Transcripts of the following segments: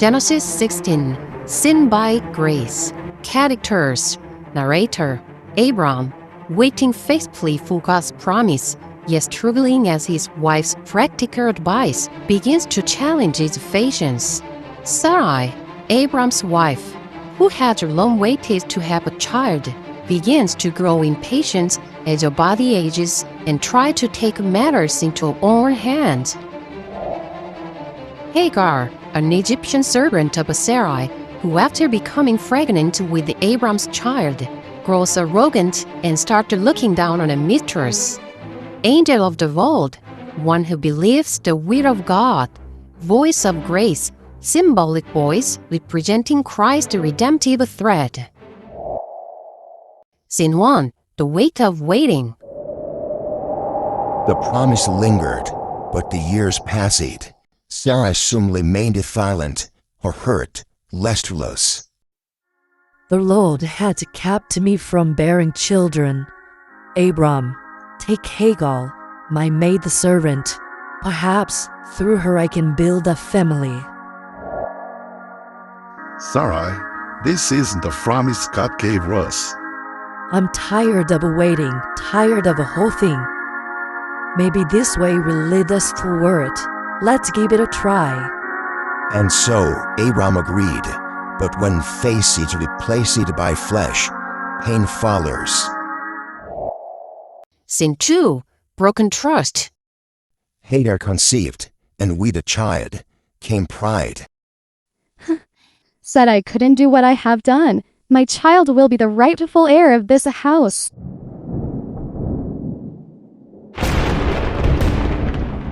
Genesis 16, Sin by Grace. Characters, narrator, Abram, waiting faithfully for God's promise, yet struggling as his wife's practical advice begins to challenge his patience. Sarai, Abram's wife, who had long waited to have a child, begins to grow impatient as her body ages and try to take matters into her own hands. Hagar, an Egyptian servant of Sarai, who after becoming pregnant with Abram's child, grows arrogant and starts looking down on a mistress. Angel of the world, one who believes the will of God. Voice of grace, symbolic voice representing Christ's redemptive thread. Scene 1. The weight of waiting. The promise lingered, but the years passed. Sarah soon remained silent, her heart listless. The Lord had kept me from bearing children. Abram, take Hagar, my maidservant. Perhaps through her I can build a family. Sarai, this isn't the promise God gave us. I'm tired of waiting, tired of the whole thing. Maybe this way will lead us forward. Let's give it a try. And so Abram agreed, but when faith is replaced by flesh, pain follows. Scene 2. Broken trust. Hagar conceived, and with a child came pride. Said I couldn't do what I have done. My child will be the rightful heir of this house.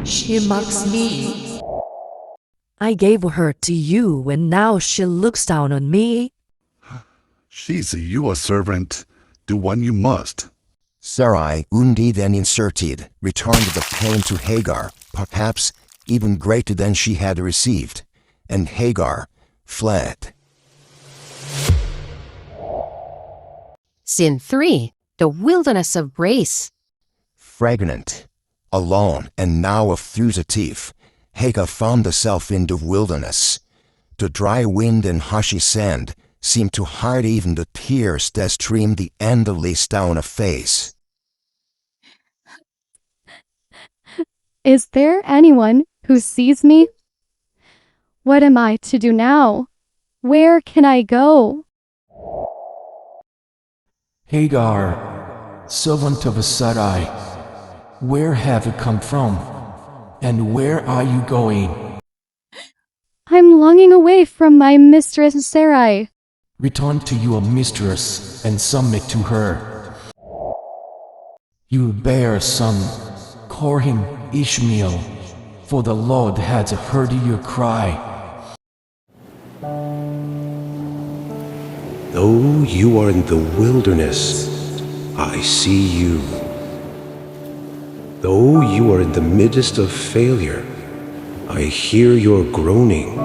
She mocks me. I gave her to you, and now she looks down on me. She's your servant. Do what you must. Sarai, wounded and inserted, returned the pain to Hagar, perhaps even greater than she had received, and Hagar fled. Scene 3. The wilderness of grace. Fragrant, alone, and now a fugitive, Hagar found herself in the wilderness. The dry wind and hushy sand seemed to hide even the tears that streamed endlessly down her face. Is there anyone who sees me? What am I to do now? Where can I go? Hagar, servant of Sarai, where have you come from? And where are you going? I'm longing away from my mistress Sarai. Return to your mistress and submit to her. You will bear a son. Call him Ishmael, for the Lord has heard your cry. Though you are in the wilderness, I see you. Though you are in the midst of failure, I hear your groaning.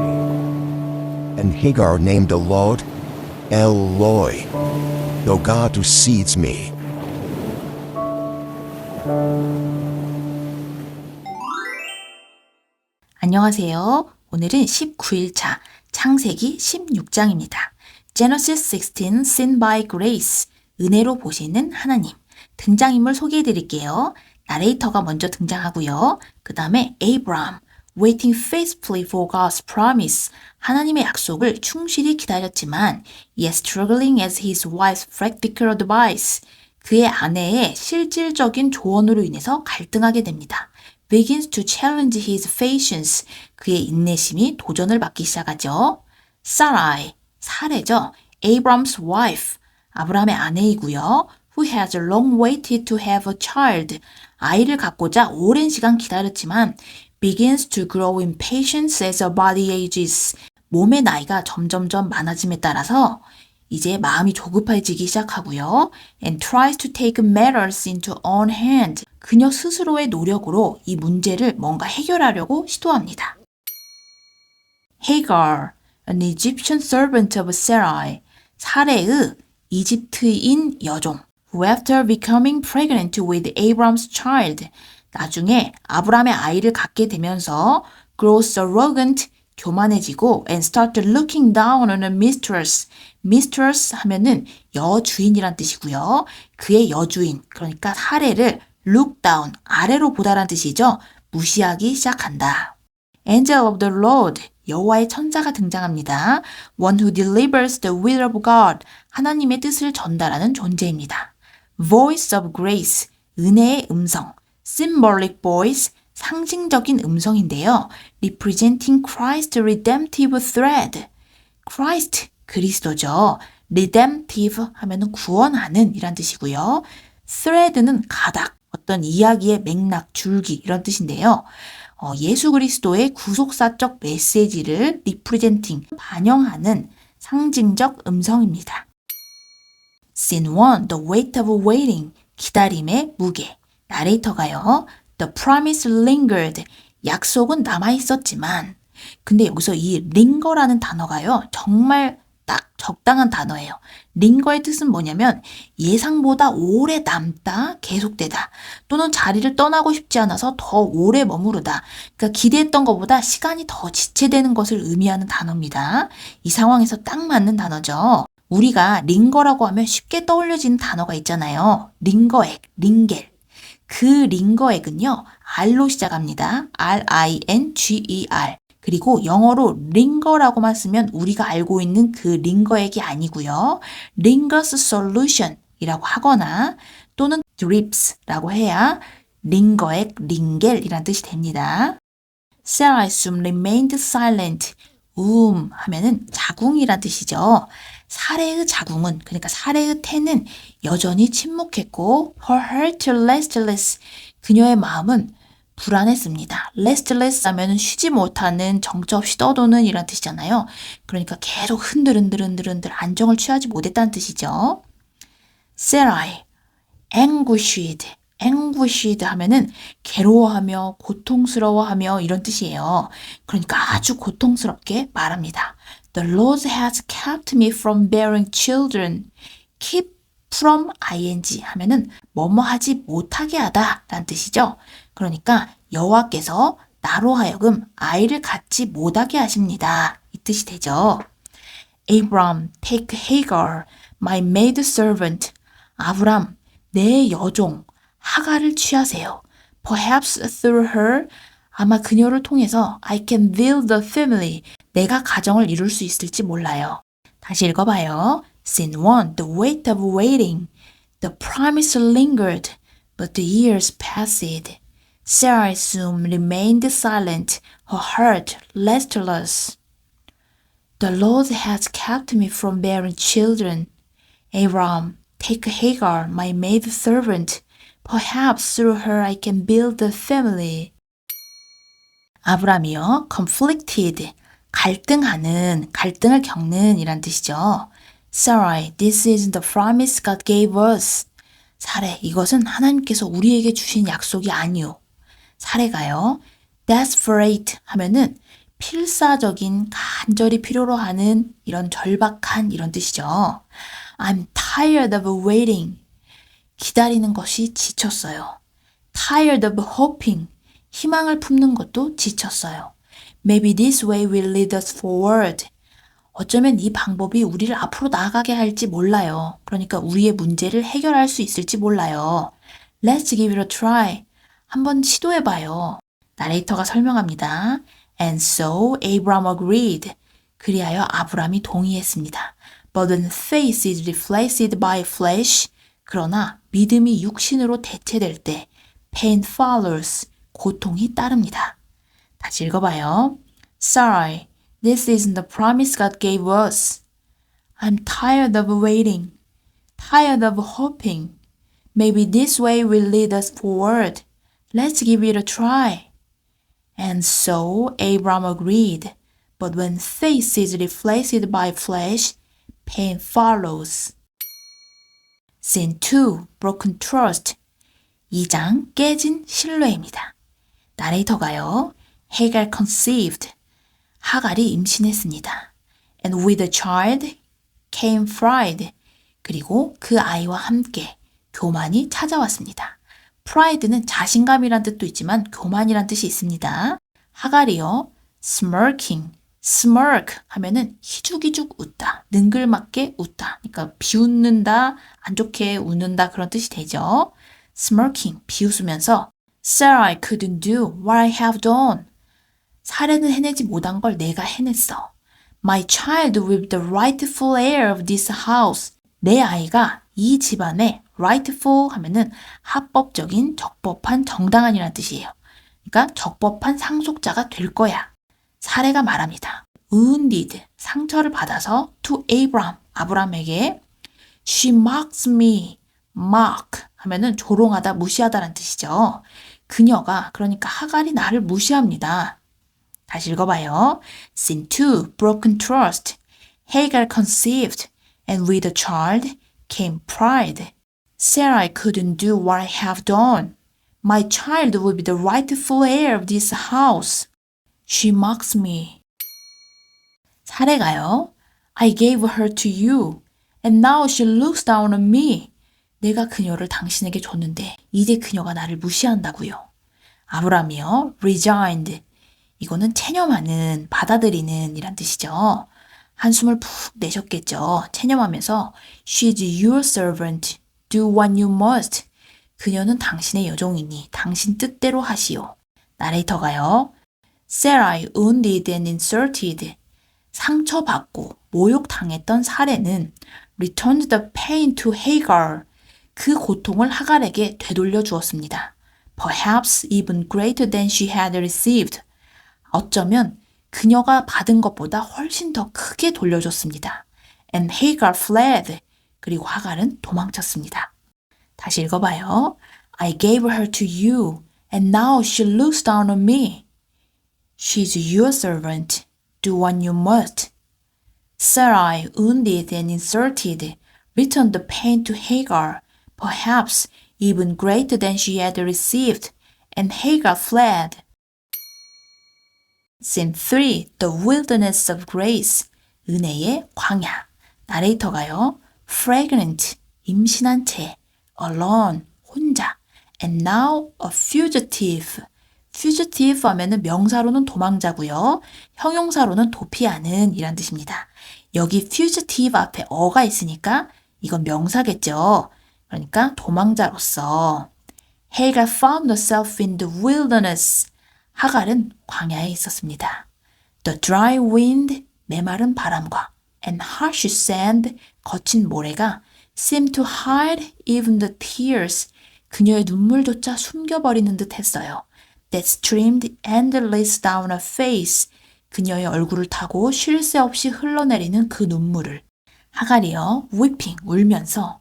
And Hagar named the Lord Eloi, the God who sees me. 안녕하세요. 오늘은 19일차 창세기 16장입니다. Genesis 16, Sin by Grace, 은혜로 보시는 하나님. 등장인물 소개해드릴게요. 나레이터가 먼저 등장하고요. 그 다음에 Abram, waiting faithfully for God's promise, 하나님의 약속을 충실히 기다렸지만 yet struggling as his wife's practical advice, 그의 아내의 실질적인 조언으로 인해서 갈등하게 됩니다. begins to challenge his patience, 그의 인내심이 도전을 받기 시작하죠. Sarai, 사례죠. Abram's wife, 아브라함의 아내이고요. who has long waited to have a child, 아이를 갖고자 오랜 시간 기다렸지만 begins to grow impatient as her body ages, 몸의 나이가 점점점 많아짐에 따라서 이제 마음이 조급해지기 시작하고요. and tries to take matters into own hand, 그녀 스스로의 노력으로 이 문제를 뭔가 해결하려고 시도합니다. Hagar, an Egyptian servant of Sarai, 사레의 이집트인 여종, who after becoming pregnant with Abram's child, 나중에 아브람의 아이를 갖게 되면서 grows arrogant, 교만해지고 and started looking down on her mistress. mistress 하면은 여주인이란 뜻이고요. 그의 여주인, 그러니까 사례를 look down, 아래로 보다란 뜻이죠. 무시하기 시작한다. Angel of the Lord, 여호와의 천사가 등장합니다. One who delivers the will of God, 하나님의 뜻을 전달하는 존재입니다. Voice of grace, 은혜의 음성. Symbolic voice, 상징적인 음성인데요. Representing Christ's redemptive thread. Christ, 그리스도죠. redemptive 하면은 구원하는 이란 뜻이고요. thread는 가닥, 어떤 이야기의 맥락, 줄기 이런 뜻인데요. 예수 그리스도의 구속사적 메시지를 representing, 반영하는 상징적 음성입니다. Scene 1, The weight of waiting, 기다림의 무게. 나레이터가요. The promise lingered, 약속은 남아있었지만, 근데 여기서 이 linger라는 단어가요. 정말 딱 적당한 단어예요. linger의 뜻은 뭐냐면 예상보다 오래 남다, 계속되다, 또는 자리를 떠나고 싶지 않아서 더 오래 머무르다. 그러니까 기대했던 것보다 시간이 더 지체되는 것을 의미하는 단어입니다. 이 상황에서 딱 맞는 단어죠. 우리가 링거라고 하면 쉽게 떠올려지는 단어가 있잖아요. 링거액, 링겔. 그 링거액은요, R로 시작합니다. R-I-N-G-E-R. 그리고 영어로 링거라고만 쓰면 우리가 알고 있는 그 링거액이 아니고요. 링거스 솔루션이라고 하거나 또는 드립스라고 해야 링거액, 링겔이란 뜻이 됩니다. Sarah soon remained silent. 하면은 자궁이란 뜻이죠. 사례의 자궁은, 그러니까 사례의 태는 여전히 침묵했고 her heart restless, 그녀의 마음은 불안했습니다. restless 하면은 쉬지 못하는, 정처 없이 떠도는 이란 뜻이잖아요. 그러니까 계속 흔들흔들 안정을 취하지 못했다는 뜻이죠. Sarah anguished 하면은 괴로워하며 고통스러워하며 이런 뜻이에요. 그러니까 아주 고통스럽게 말합니다. The Lord has kept me from bearing children. keep from ing 하면은 뭐뭐 하지 못하게 하다 라는 뜻이죠. 그러니까 여호와께서 나로 하여금 아이를 갖지 못하게 하십니다. 이 뜻이 되죠. Abram, take Hagar, my maid servant. 아브람, 내 여종 하갈을 취하세요. Perhaps through her, 아마 그녀를 통해서 I can build a family. 내가 가정을 이룰 수 있을지 몰라요. 다시 읽어봐요. Scene 1, the weight of waiting. The promise lingered, but the years passed. Sarah soon remained silent, her heart restless. The Lord has kept me from bearing children. Abram, take Hagar, my maid servant. Perhaps through her I can build a family. 아브람이요, conflicted, 갈등을 겪는 이란 뜻이죠. Sarai, this is the promise God gave us. 사례, 이것은 하나님께서 우리에게 주신 약속이 아니요. 사례가요, desperate 하면은 필사적인, 간절히 필요로 하는 이런 절박한 이런 뜻이죠. I'm tired of waiting. 기다리는 것이 지쳤어요. Tired of hoping. 희망을 품는 것도 지쳤어요. Maybe this way will lead us forward. 어쩌면 이 방법이 우리를 앞으로 나아가게 할지 몰라요. 그러니까 우리의 문제를 해결할 수 있을지 몰라요. Let's give it a try. 한번 시도해봐요. 나레이터가 설명합니다. And so Abram agreed. 그리하여 아브람이 동의했습니다. But when faith is replaced by flesh, 그러나 믿음이 육신으로 대체될 때 pain follows, 고통이 따릅니다. 다시 읽어봐요. Sorry, this isn't the promise God gave us. I'm tired of waiting, tired of hoping. Maybe this way will lead us forward. Let's give it a try. And so Abram agreed. But when faith is replaced by flesh, pain follows. Scene 2, Broken Trust. 2장, 깨진 신뢰입니다. 나레이터가요, Hagar conceived. 하갈이 임신했습니다. And with the child came pride. 그리고 그 아이와 함께 교만이 찾아왔습니다. pride는 자신감이란 뜻도 있지만 교만이란 뜻이 있습니다. 하갈이요, smirking, smirk 하면은 희죽희죽 웃다, 능글맞게 웃다. 그러니까 비웃는다, 안 좋게 웃는다 그런 뜻이 되죠. smirking, 비웃으면서 Sir, I couldn't do what I have done. 사례는 해내지 못한 걸 내가 해냈어. My child with the rightful heir of this house. 내 아이가 이 집안의 rightful 하면은 합법적인, 적법한, 정당한이라는 뜻이에요. 그러니까 적법한 상속자가 될 거야. 사례가 말합니다. wounded, 상처를 받아서 to Abram, 아브람에게 she mocks me, mock 하면은 조롱하다, 무시하다라는 뜻이죠. 그녀가, 그러니까 하갈이 나를 무시합니다. 다시 읽어봐요. Scene 2, broken trust. Hagar conceived, and with the child came pride. Sarah couldn't do what I have done. My child will be the rightful heir of this house. She mocks me. 사례가요. I gave her to you, and now she looks down on me. 내가 그녀를 당신에게 줬는데 이제 그녀가 나를 무시한다고요. 아브람이요. resigned. 이거는 체념하는, 받아들이는 이란 뜻이죠. 한숨을 푹 내셨겠죠. 체념하면서 She's your servant. Do what you must. 그녀는 당신의 여종이니 당신 뜻대로 하시오. 나레이터가요. Sarai wounded and insulted. 상처받고 모욕당했던 사례는 returned the pain to Hagar. 그 고통을 하갈에게 되돌려 주었습니다. Perhaps even greater than she had received. 어쩌면 그녀가 받은 것보다 훨씬 더 크게 돌려줬습니다. And Hagar fled. 그리고 하갈은 도망쳤습니다. 다시 읽어봐요. I gave her to you, and now she looks down on me. She's your servant. Do what you must. Sarai, wounded and insulted, returned the pain to Hagar, perhaps even greater than she had received, and Hagar fled. Scene 3, The Wilderness of Grace, 은혜의 광야. 나레이터가요. Fragrant, 임신한 채. Alone, 혼자. And now a fugitive. fugitive 하면은 명사로는 도망자고요. 형용사로는 도피하는 이란 뜻입니다. 여기 fugitive 앞에 어가 있으니까 이건 명사겠죠. 그러니까 도망자로서. Hagar found herself in the wilderness. 하갈은 광야에 있었습니다. The dry wind, 메마른 바람과 and harsh sand, 거친 모래가 seemed to hide even the tears, 그녀의 눈물조차 숨겨버리는 듯 했어요. That streamed endless down her face, 그녀의 얼굴을 타고 쉴 새 없이 흘러내리는 그 눈물을. 하갈이요, weeping, 울면서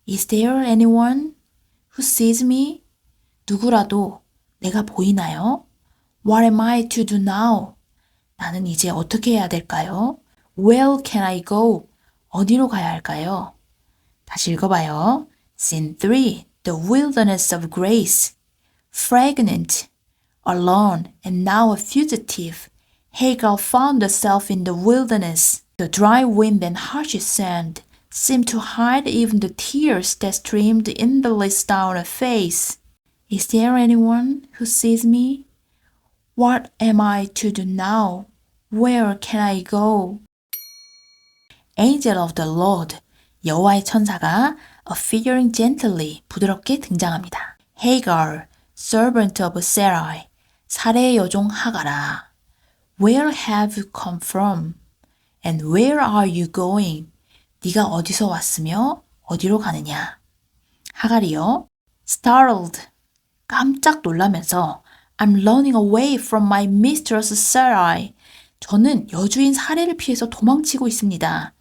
Is there anyone who sees me? 누구라도 내가 보이나요? What am I to do now? 나는 이제 어떻게 해야 될까요? Where can I go? 어디로 가야 할까요? 다시 읽어봐요. Scene 3, The Wilderness of Grace. Fragrant, alone, and now a fugitive, Hagar found herself in the wilderness. The dry wind and harsh sand seemed to hide even the tears that streamed endless down her face. Is there anyone who sees me? What am I to do now? Where can I go? Angel of the Lord, 여호와의 천사가 appearing gently, 부드럽게 등장합니다. Hagar, servant of Sarai, 사레의 여종 하가라. Where have you come from? And where are you going? 네가 어디서 왔으며 어디로 가느냐? 하갈이요. Startled, 깜짝 놀라면서 I'm running away from my mistress Sarai. 저는 여주인 사례를 피해서 도망치고 있습니다.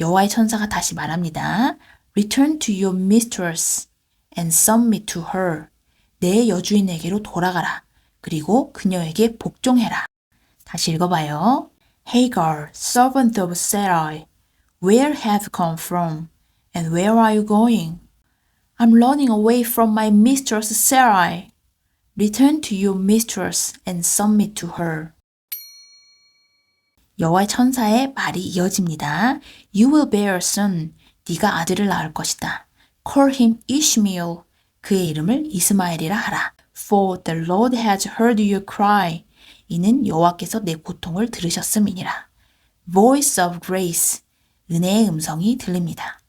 여호와의 천사가 다시 말합니다. Return to your mistress and submit to her. 내 여주인에게로 돌아가라. 그리고 그녀에게 복종해라. 다시 읽어봐요. Hagar, servant of Sarai, where have you come from? And where are you going? I'm running away from my mistress Sarai. Return to your mistress and submit to her. 여호와의 천사의 말이 이어집니다. You will bear a son. 네가 아들을 낳을 것이다. Call him Ishmael. 그의 이름을 이스마엘이라 하라. For the Lord has heard your cry. 이는 여호와께서 내 고통을 들으셨음이니라. Voice of grace, 은혜의 음성이 들립니다.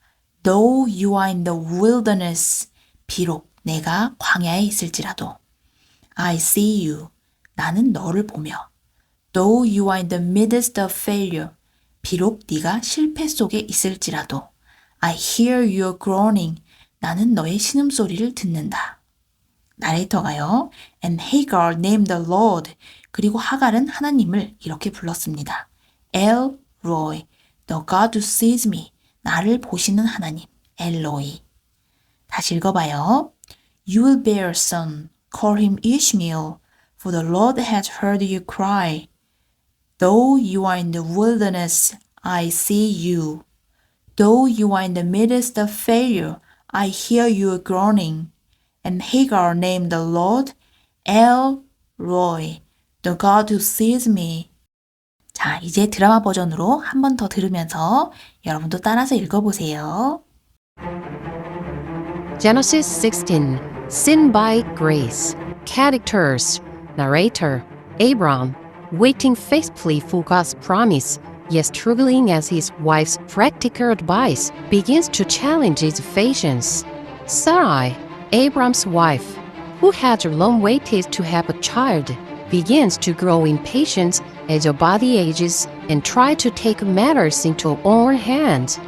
Though you are in the wilderness, 비록 내가 광야에 있을지라도. I see you, 나는 너를 보며. Though you are in the midst of failure, 비록 네가 실패 속에 있을지라도. I hear your groaning, 나는 너의 신음소리를 듣는다. 나레이터가요. And Hagar named the Lord, 그리고 하갈은 하나님을 이렇게 불렀습니다. El Roy, the God who sees me, 나를 보시는 하나님, 엘로이. 다시 읽어봐요. You will bear a son, call him Ishmael, for the Lord has heard your cry. Though you are in the wilderness, I see you. Though you are in the midst of failure, I hear your groaning. And Hagar named the Lord El Roy, the God who sees me. 자, 이제 드라마 버전으로 한 번 더 들으면서 여러분도 따라서 읽어보세요. Genesis 16, Sin by Grace. Characters, narrator, Abram, waiting faithfully for God's promise, yet struggling as his wife's practical advice begins to challenge his patience. Sarai, Abram's wife, who had long waited to have a child, begins to grow impatient as her body ages and try to take matters into her own hands.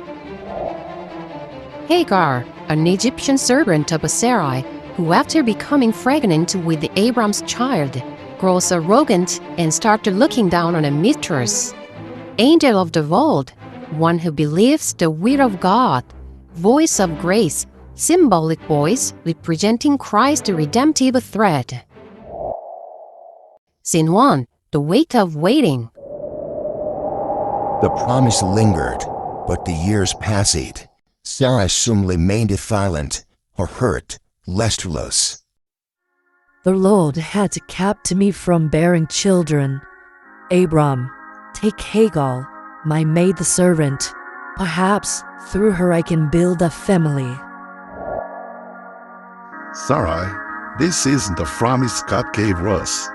Hagar, an Egyptian servant of Sarai, who after becoming pregnant with Abram's child, grows arrogant and starts looking down on her mistress. Angel of the world, one who believes the will of God, voice of grace, symbolic voice representing Christ's redemptive thread. Scene 1. The weight of waiting. The promise lingered, but the years passed. Sarah soon remained silent, her heart lustreless. The Lord had kept me from bearing children. Abram, take Hagar, my maid servant. Perhaps through her I can build a family. Sarai, this isn't the promise God gave us.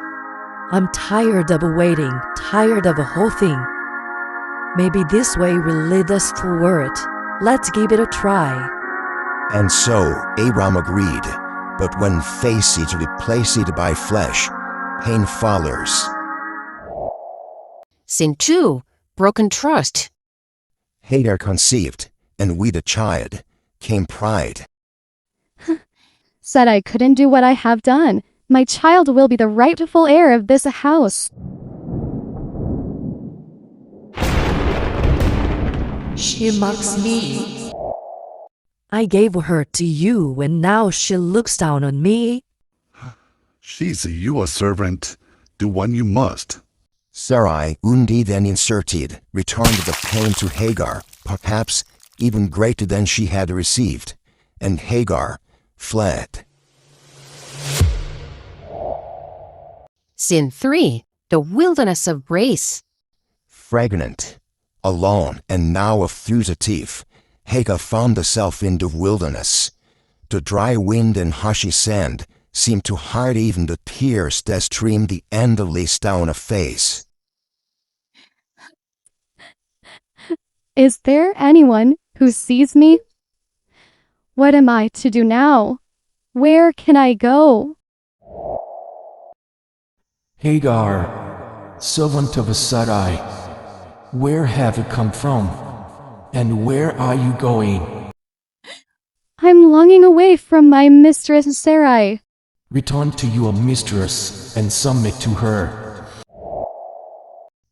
I'm tired of waiting, tired of the whole thing. Maybe this way will lead us forward. Let's give it a try. And so Abram agreed, but when faith is replaced by flesh, pain follows. Scene 2. Broken trust. Hagar conceived, and with a child came pride. Said I couldn't do what I have done. My child will be the rightful heir of this house. She mocks me. I gave her to you, and now she looks down on me. She's your servant. Do what you must. Sarai, wounded and inserted, returned the pain to Hagar, perhaps even greater than she had received, and Hagar fled. Scene 3. The wilderness of grace. Fragrant, alone, and now a fugitive, Hagar found herself in the wilderness. The dry wind and hushy sand seemed to hide even the tears that streamed endlessly down her face. Is there anyone who sees me? What am I to do now? Where can I go? Hagar, servant of Sarai, where have you come from? And where are you going? I'm longing away from my mistress Sarai. Return to your mistress and submit to her.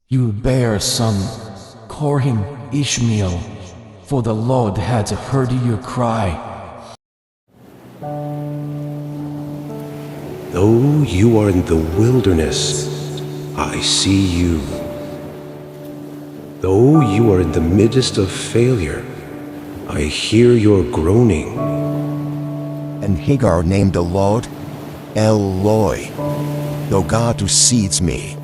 You will bear a son, call him Ishmael, for the Lord has heard your cry. Though you are in the wilderness, I see you. Though you are in the midst of failure, I hear your groaning. And Hagar named the Lord Eloi, the God who sees me.